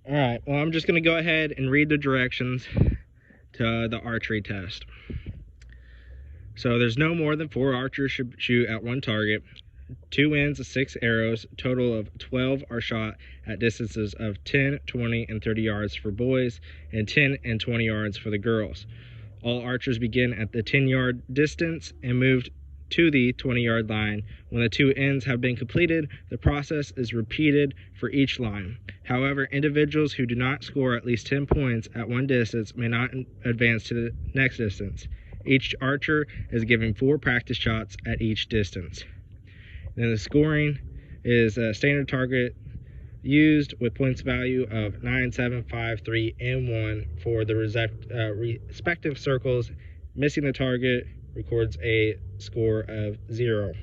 Alright, well, I'm just going to go ahead and read the directions to the archery test. So there's no more than 4 archers should shoot at one target. 2 ends of 6 arrows, total of 12 are shot at distances of 10, 20, and 30 yards for boys, and 10 and 20 yards for the girls. All archers begin at the 10-yard distance and move to the 20-yard line. When the 2 ends have been completed, the process is repeated for each line. However, individuals who do not score at least 10 points at one distance may not advance to the next distance. Each archer is given 4 practice shots at each distance. Then the scoring is a standard target used with points value of 9, 7, 5, 3, and 1 for the respective circles. Missing the target records a score of 0.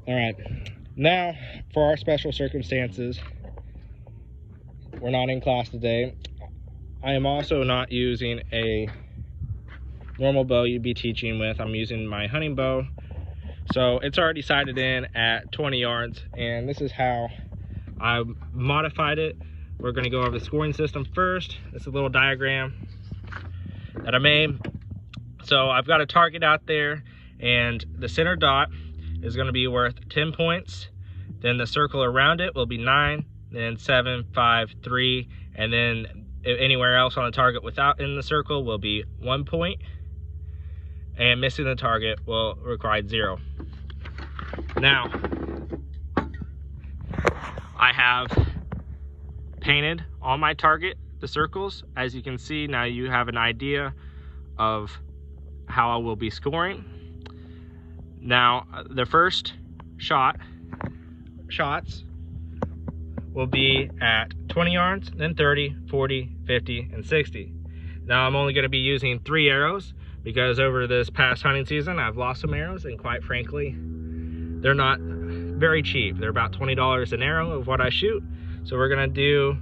Alright, now for our special circumstances, we're not in class today. I am also not using a normal bow you'd be teaching with. I'm using my hunting bow. So it's already sighted in at 20 yards, and this is how I modified it. We're going to go over the scoring system first. This is a little diagram that I made. So I've got a target out there, and the center dot is going to be worth 10 points. Then the circle around it will be 9, then 7, 5, 3, and then anywhere else on the target without in the circle will be 1 point. And missing the target will require 0. Now, I have painted on my target the circles. As you can see, now you have an idea of how I will be scoring. Now, the first shots will be at 20 yards, then 30, 40, 50, and 60. Now, I'm only going to be using 3 arrows because over this past hunting season, I've lost some arrows, and quite frankly, they're not very cheap. They're about $20 an arrow of what I shoot. So we're going to do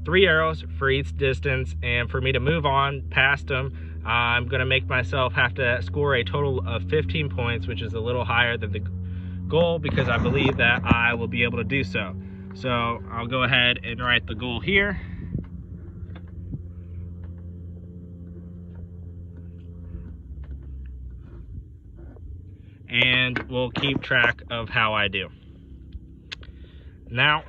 3 arrows for each distance, and for me to move on past them, I'm going to make myself have to score a total of 15 points, which is a little higher than the goal because I believe that I will be able to do so. So I'll go ahead and write the goal here. And we'll keep track of how I do. Now,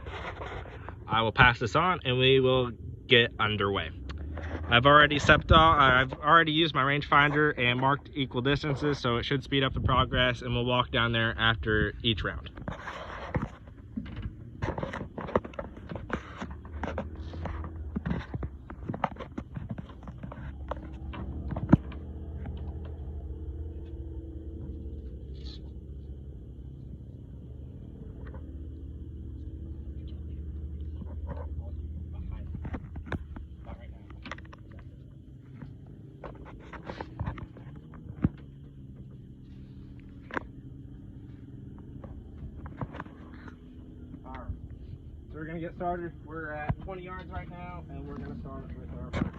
I will pass this on and we will get underway. I've already used my rangefinder and marked equal distances, so it should speed up the progress, and we'll walk down there after each round. So we're going to get started. We're at 20 yards right now, and we're going to start with our first.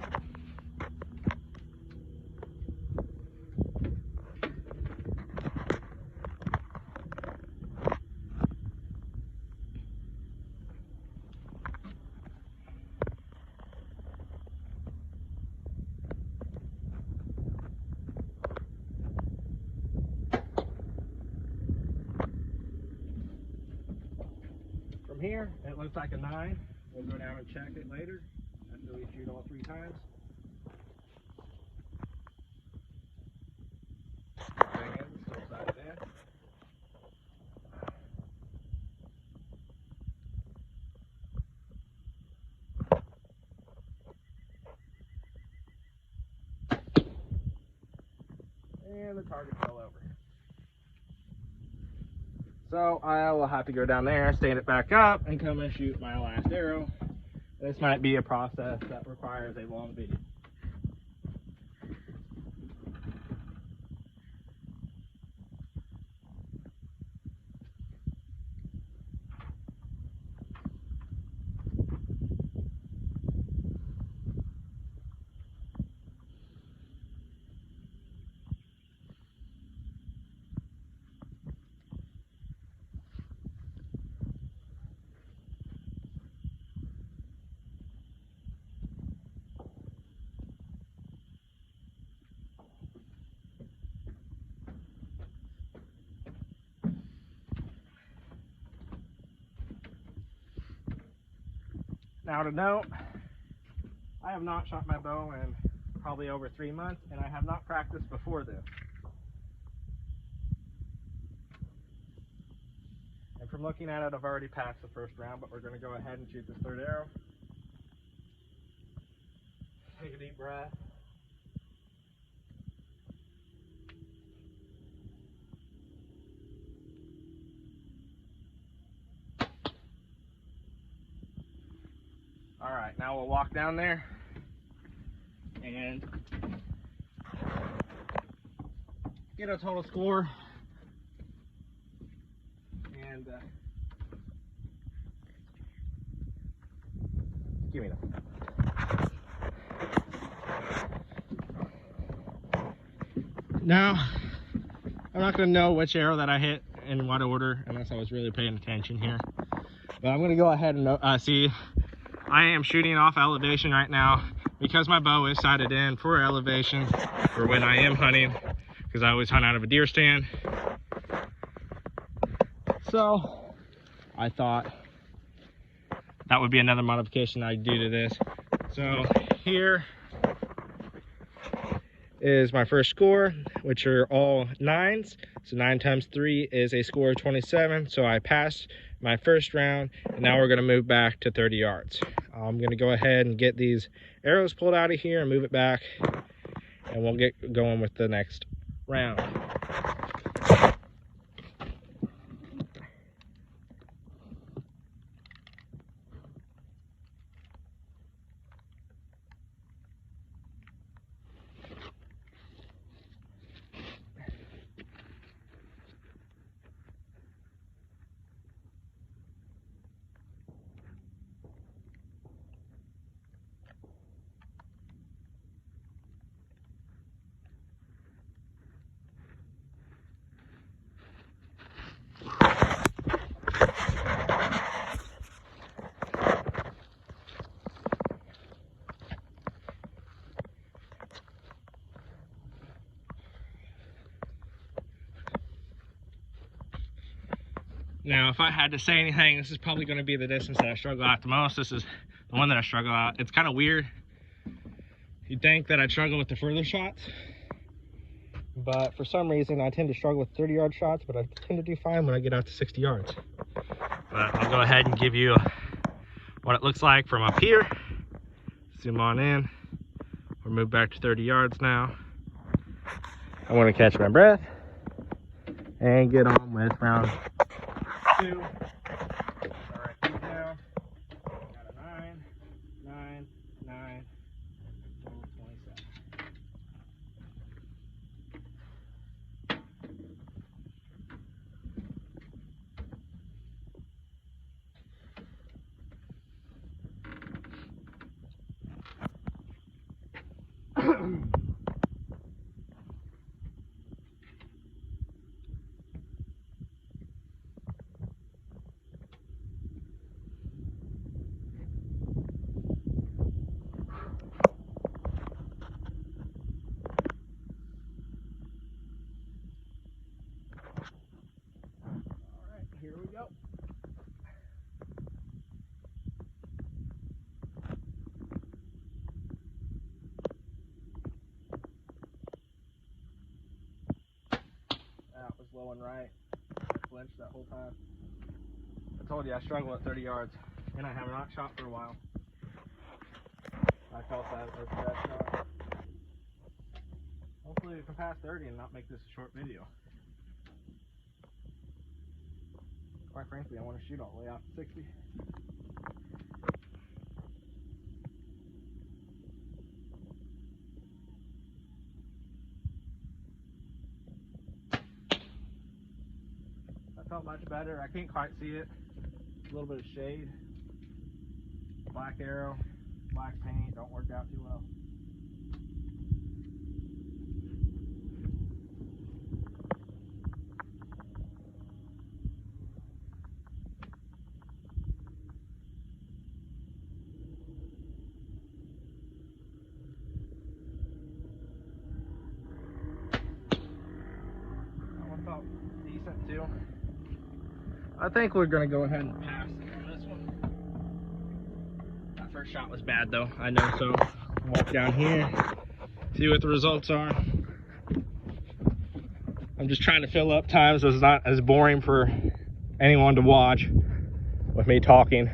From here, it looks like a 9. We'll go down and check it later after we shoot all 3 times. Again, still sighted in. And the target fell over. So I will have to go down there, stand it back up, and come and shoot my last arrow. This might be a process that requires a long video. Now to note, I have not shot my bow in probably over 3 months, and I have not practiced before this. And from looking at it, I've already passed the first round, but we're going to go ahead and shoot this third arrow. Take a deep breath. All right, now we'll walk down there and get a total score. And give me that. Now, I'm not going to know which arrow that I hit in what order unless I was really paying attention here. But I'm going to go ahead and see. I am shooting off elevation right now because my bow is sighted in for elevation for when I am hunting, because I always hunt out of a deer stand. So I thought that would be another modification I'd do to this. So here is my first score, which are all 9s. So 9 times 3 is a score of 27. So I passed my first round, and now we're gonna move back to 30 yards. I'm gonna go ahead and get these arrows pulled out of here and move it back, and we'll get going with the next round. Now, if I had to say anything, this is probably going to be the distance that I struggle out the most. This is the one that I struggle out. It's kind of weird. You'd think that I'd struggle with the further shots, but for some reason I tend to struggle with 30-yard shots, but I tend to do fine when I get out to 60 yards. But I'll go ahead and give you what it looks like from up here. Zoom on in. We'll move back to 30 yards now. I want to catch my breath and get on with round 2. All right, keep down. Got a 9, 9, 9, 27. Here we go. That was low and right. I flinched that whole time. I told you I struggle at 30 yards, and I have not shot for a while. I felt that was the best shot. Hopefully we can pass 30 and not make this a short video. Quite frankly, I want to shoot all the way out to 60. That felt much better. I can't quite see it. A little bit of shade. Black arrow, black paint, don't work out too well. Decent too. I think we're gonna go ahead and pass on this one. That first shot was bad though, I know, so walk down here, see what the results are. I'm just trying to fill up time so it's not as boring for anyone to watch with me talking.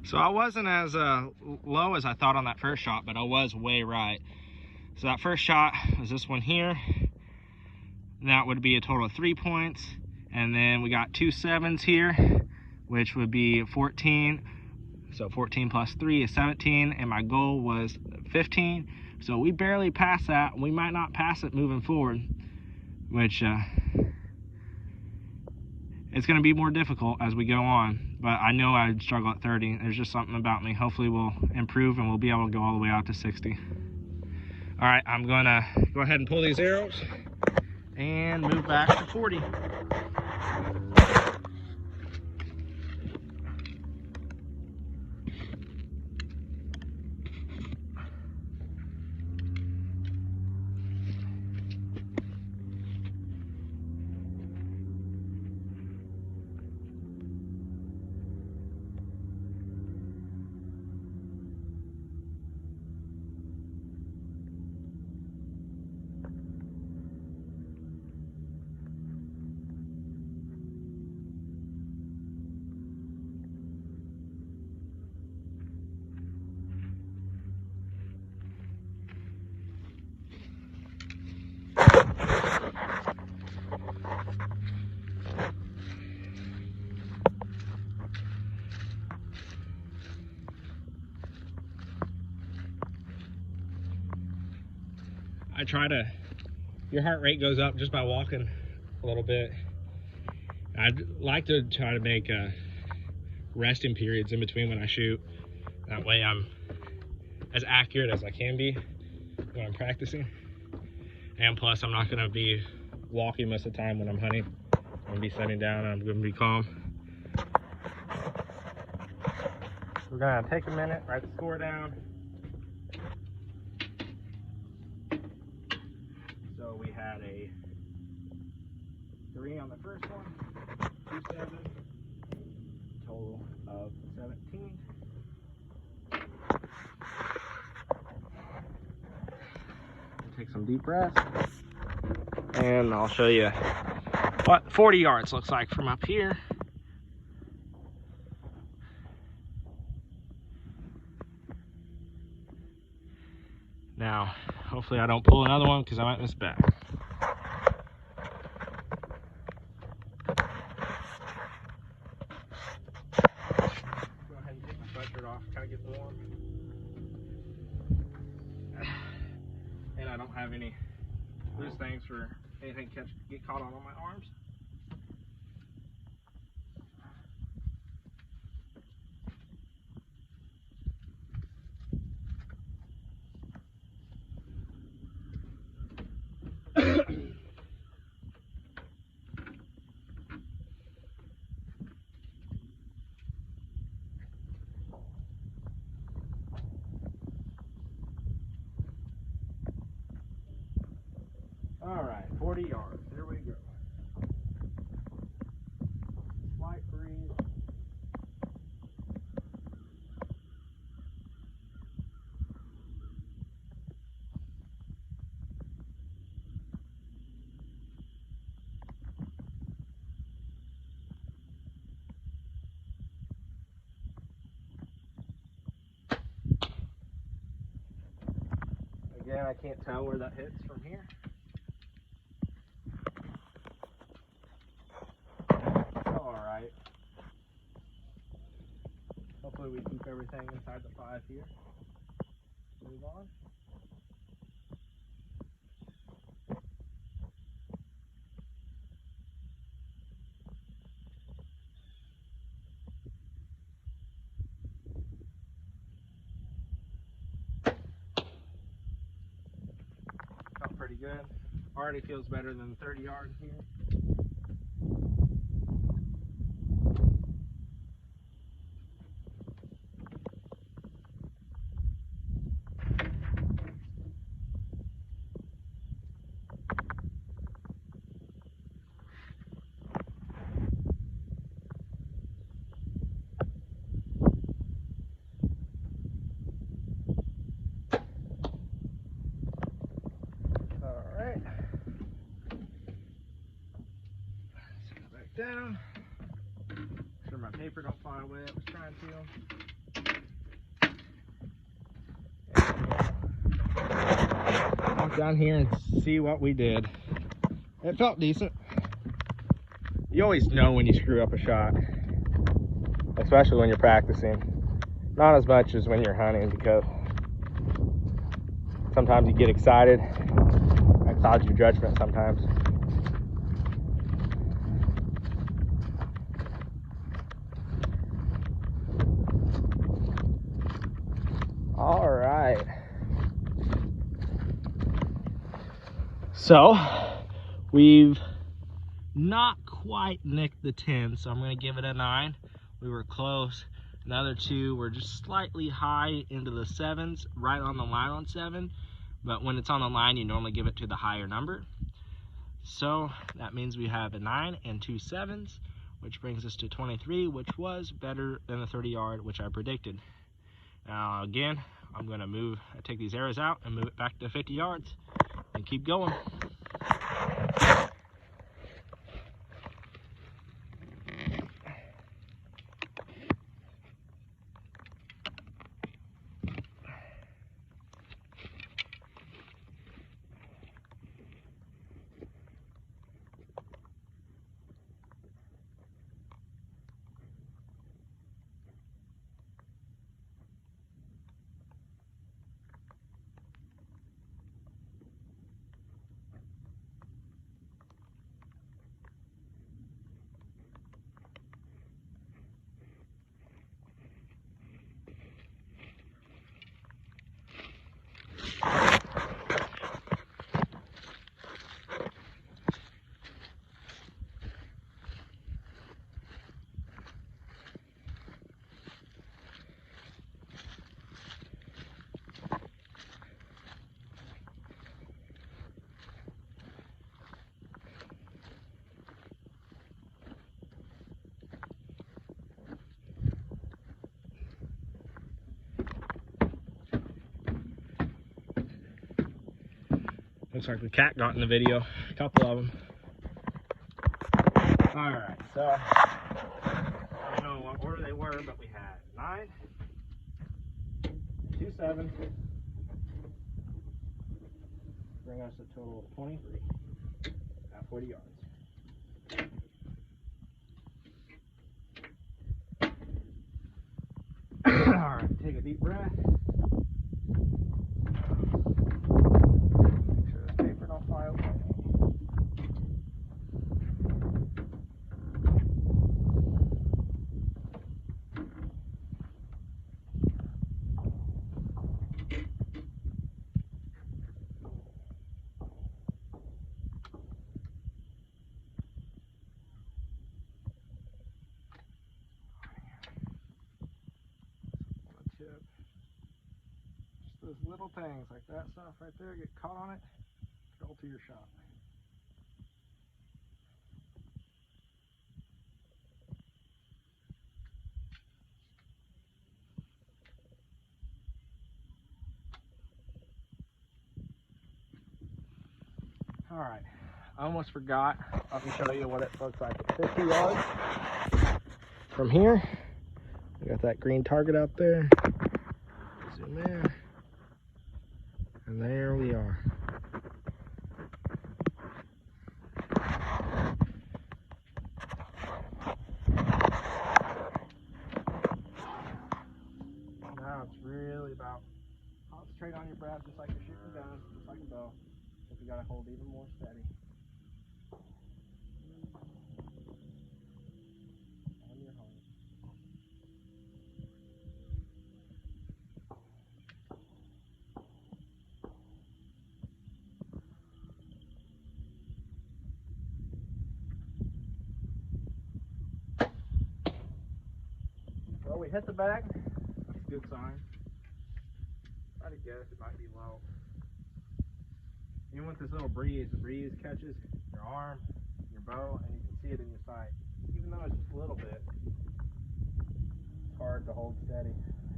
So I wasn't as low as I thought on that first shot, but I was way right. So that first shot was this one here. That would be a total of 3 points. And then we got 2 7s here, which would be 14. So 14 plus 3 is 17, and my goal was 15. So we barely passed that. We might not pass it moving forward, which it's going to be more difficult as we go on. But I know I'd struggle at 30. There's just something about me. Hopefully we'll improve and we'll be able to go all the way out to 60. All right, I'm going to go ahead and pull these arrows and move back to 40. I try to, your heart rate goes up just by walking a little bit. I'd like to try to make resting periods in between when I shoot. That way I'm as accurate as I can be when I'm practicing. And plus I'm not gonna be walking most of the time when I'm hunting. I'm gonna be sitting down and I'm gonna be calm. We're gonna take a minute, write the score down. So we had a 3 on the first one, 2 7, total of 17. Take some deep breaths, and I'll show you what 40 yards looks like from up here. Now, hopefully I don't pull another one because I might miss back. Go ahead and take my sweatshirt off, kind of get warm. And I don't have any loose things for anything to get caught on my arms. All right, 40 yards. Here we go. Slight breeze. Again, I can't tell where that hits from here. Alright. Hopefully we keep everything inside the 5 here. Move on. Felt pretty good. Already feels better than 30 yards here. Paper don't fly away. I was trying to. Walk down here and see what we did. It felt decent. You always know when you screw up a shot, especially when you're practicing. Not as much as when you're hunting, because sometimes you get excited. That clouds your judgment sometimes. All right. So we've not quite nicked the 10, so I'm going to give it a 9. We were close. Another 2 were just slightly high into the 7s, right on the line on 7. But when it's on the line, you normally give it to the higher number. So that means we have a 9 and 2 7s, which brings us to 23, which was better than the 30-yard, which I predicted. Now again, I'm going to take these arrows out and move it back to 50 yards and keep going. Looks like the cat got in the video, a couple of them. Alright, so I don't know what order they were, but we had 9, 2 7s, bring us a total of 23 at 40 yards. Alright, take a deep breath. Make sure the paper don't fly away. Tip. Just those little things like that stuff right there, get caught on it, could alter your shot. Alright, I almost forgot. Let me show you what it looks like at 50 yards. From here, we got that green target out there. Zoom in. And there we are. Now it's really about concentrate on your breath, just like you're shooting guns, just like a bow. But you gotta hold even more steady. On your heart. Well, we hit the bag. That's a good sign. Try to guess, it might be low. Even with this little breeze, the breeze catches your arm, your bow, and you can see it in your sight. Even though it's just a little bit, it's hard to hold steady,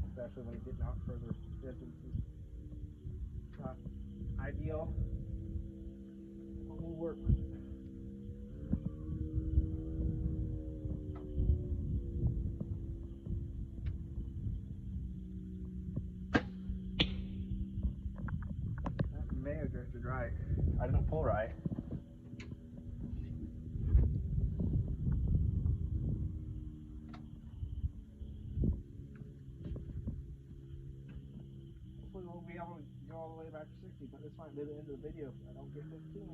especially when you're getting out further distances. Not ideal, but we'll work with it. right. I didn't pull right. Hopefully we'll be able to go all the way back to 60, but this might be the end of the video if I don't get 15.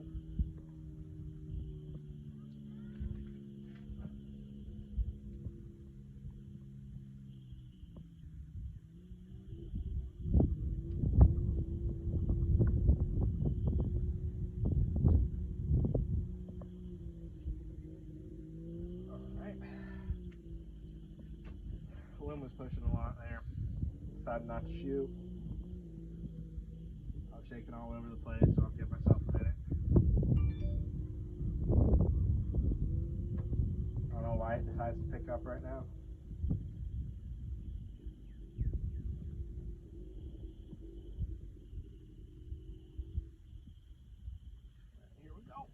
The wind was pushing a lot there. Decided not to shoot. I was shaking all over the place, so I'll give myself a minute. I don't know why it decides to pick up right now. Here we go.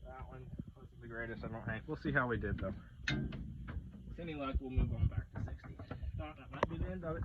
That one wasn't the greatest, I don't think. We'll see how we did though. With any luck, we'll move on back to 60. Thought that might be the end of it.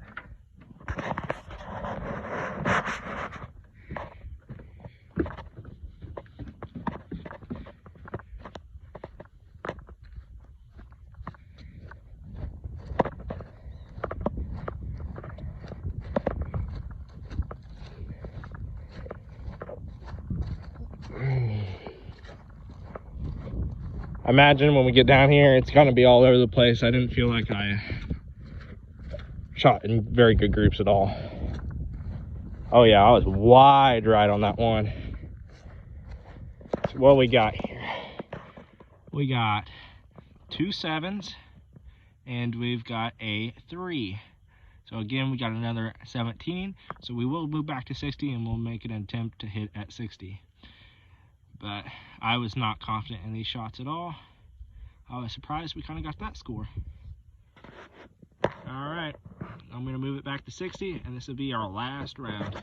I imagine when we get down here, it's gonna be all over the place. I didn't feel like I shot in very good groups at all. Oh yeah, I was wide right on that one. So what we got here? We got 2 7s and we've got a 3. So again, we got another 17. So we will move back to 60 and we'll make an attempt to hit at 60. But I was not confident in these shots at all. I was surprised we kind of got that score. All right, I'm gonna move it back to 60 and this will be our last round.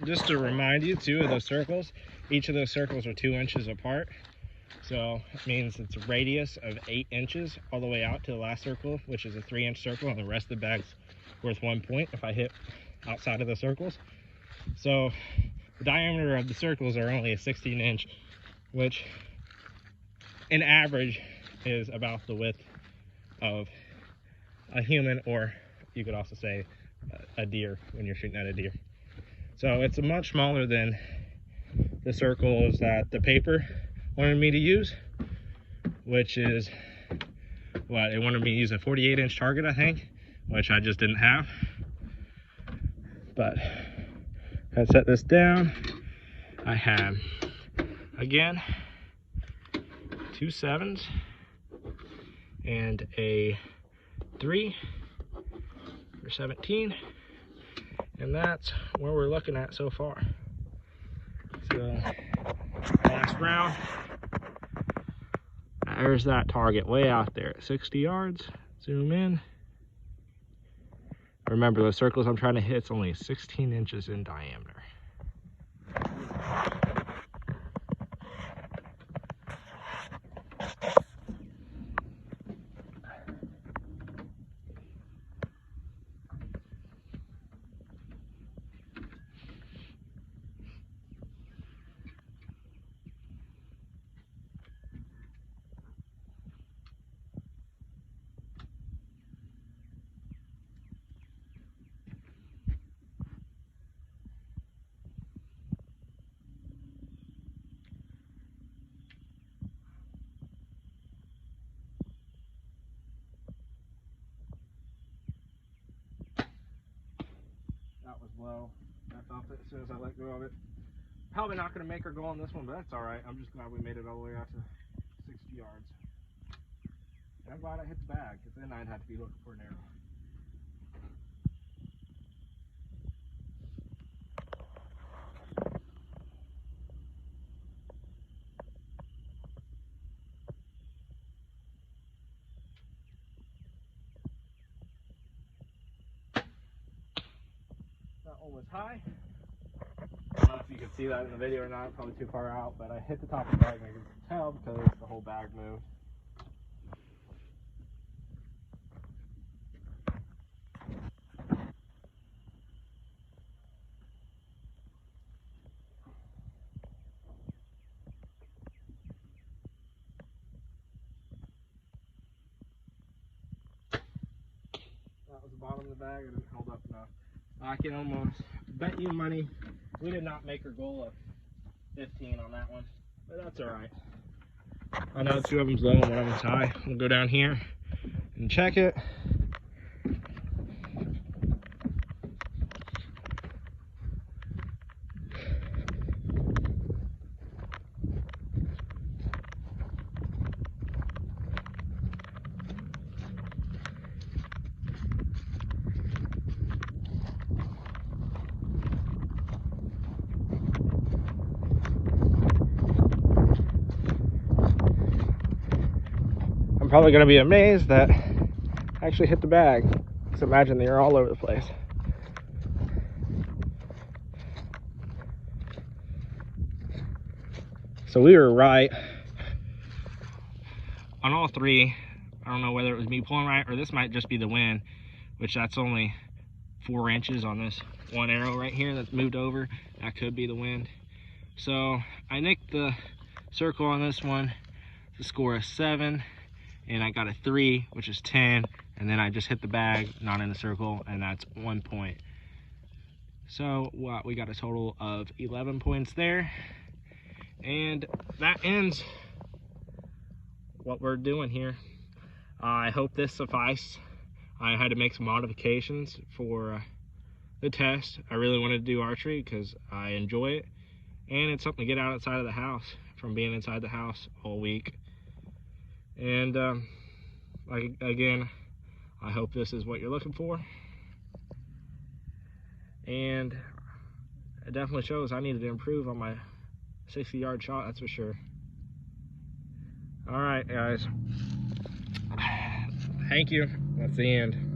Just to remind you too of those circles, each of those circles are 2 inches apart. So it means it's a radius of 8 inches all the way out to the last circle, which is a 3-inch circle, and the rest of the bag's worth 1 point if I hit outside of the circles. So the diameter of the circles are only a 16-inch, which in average is about the width of a human, or you could also say a deer when you're shooting at a deer. So it's much smaller than the circles that the paper wanted me to use, which is what it wanted me to use, a 48-inch target, I think, which I just didn't have. But I set this down. I have again 2 7s and a 3 for 17. And that's what we're looking at so far. So, last round. There's that target way out there at 60 yards. Zoom in. Remember, the circles I'm trying to hit is only 16 inches in diameter. low. I felt it as soon as I let go of it. Probably not going to make her go on this one, but that's alright. I'm just glad we made it all the way out to 60 yards. And I'm glad I hit the bag, because then I'd have to be looking for an arrow. That one was high. I don't know if you can see that in the video or not, probably too far out, but I hit the top of the bag and I can tell because the whole bag moved. That was the bottom of the bag. It didn't hold up enough. I can almost bet you money we did not make our goal of 15 on that one, but that's alright. I know two of them's low and one of them's high. We'll go down here and check it. I'm probably going to be amazed that I actually hit the bag. Just imagine they're all over the place. So we were right on all three. I don't know whether it was me pulling right or this might just be the wind, which that's only 4 inches on this one arrow right here that's moved over. That could be the wind. So I nicked the circle on this one to score a 7. And I got a 3, which is 10, and then I just hit the bag, not in the circle, and that's 1 point. So we got a total of 11 points there, and that ends what we're doing here. I hope this sufficed. I had to make some modifications for the test. I really wanted to do archery because I enjoy it, and it's something to get outside of the house from being inside the house all week. And again, I hope this is what you're looking for. And it definitely shows I needed to improve on my 60-yard shot, that's for sure. All right, guys. Thank you. That's the end.